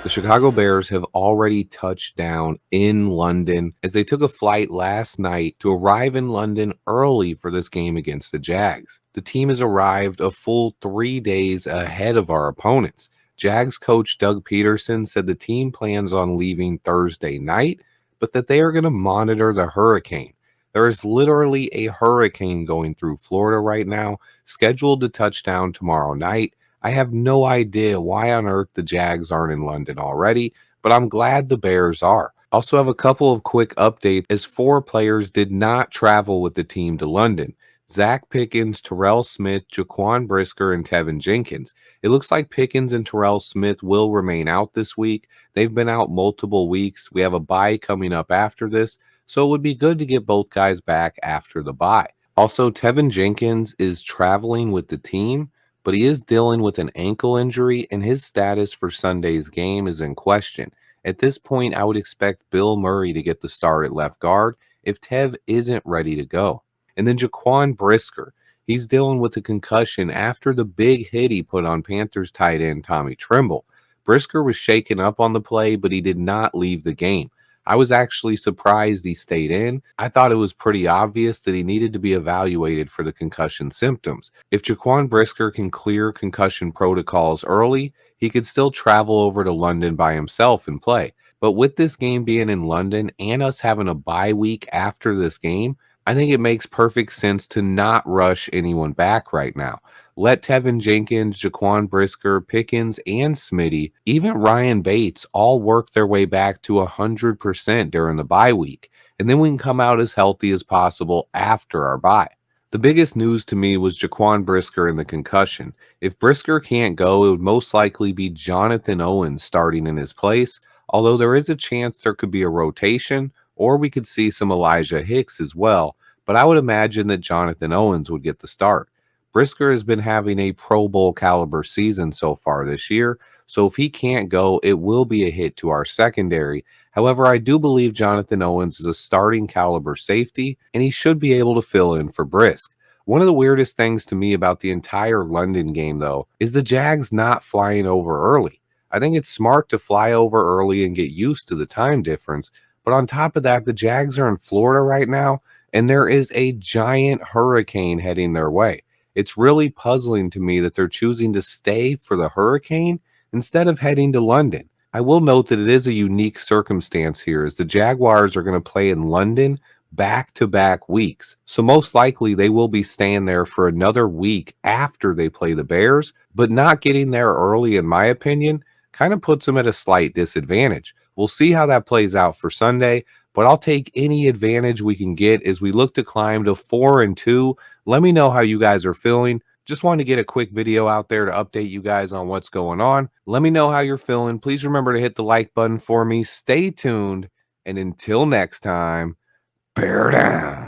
The Chicago Bears have already touched down in London as they took a flight last night to arrive in London early for this game against the Jags. The team has arrived a full 3 days ahead of our opponents. Jags coach Doug Peterson said the team plans on leaving Thursday night, but that they are going to monitor the hurricane. There is literally a hurricane going through Florida right now, scheduled to touch down tomorrow night. I have no idea why on earth the Jags aren't in London already, but I'm glad the Bears are. Also have a couple of quick updates as four players did not travel with the team to London. Zach Pickens, Terrell Smith, Jaquan Brisker, and Tevin Jenkins. It looks like Pickens and Terrell Smith will remain out this week. They've been out multiple weeks. We have a bye coming up after this, so it would be good to get both guys back after the bye. Also, Tevin Jenkins is traveling with the team, but he is dealing with an ankle injury, and his status for Sunday's game is in question. At this point, I would expect Bill Murray to get the start at left guard if Tev isn't ready to go. And then Jaquan Brisker, he's dealing with a concussion after the big hit he put on Panthers tight end Tommy Tremble. Brisker was shaken up on the play, but he did not leave the game. I was actually surprised he stayed in. I thought it was pretty obvious that he needed to be evaluated for the concussion symptoms. If Jaquan Brisker can clear concussion protocols early, he could still travel over to London by himself and play. But with this game being in London and us having a bye week after this game, I think it makes perfect sense to not rush anyone back right now. Let Tevin Jenkins, Jaquan Brisker, Pickens, and Smitty, even Ryan Bates, all work their way back to 100% during the bye week, and then we can come out as healthy as possible after our bye. The biggest news to me was Jaquan Brisker and the concussion. If Brisker can't go, it would most likely be Jonathan Owens starting in his place, although there is a chance there could be a rotation, or we could see some Elijah Hicks as well, but I would imagine that Jonathan Owens would get the start. Brisker has been having a Pro Bowl caliber season so far this year, so if he can't go, it will be a hit to our secondary. However, I do believe Jonathan Owens is a starting caliber safety, and he should be able to fill in for Brisk. One of the weirdest things to me about the entire London game, though, is the Jags not flying over early. I think it's smart to fly over early and get used to the time difference, but on top of that, the Jags are in Florida right now, and there is a giant hurricane heading their way. It's really puzzling to me that they're choosing to stay for the hurricane instead of heading to London. I will note that it is a unique circumstance here as the Jaguars are going to play in London back-to-back weeks. So most likely they will be staying there for another week after they play the Bears, but not getting there early, in my opinion, kind of puts them at a slight disadvantage. We'll see how that plays out for Sunday, but I'll take any advantage we can get as we look to climb to 4-2. Let me know how you guys are feeling. Just wanted to get a quick video out there to update you guys on what's going on. Let me know how you're feeling. Please remember to hit the like button for me. Stay tuned. And until next time, bear down.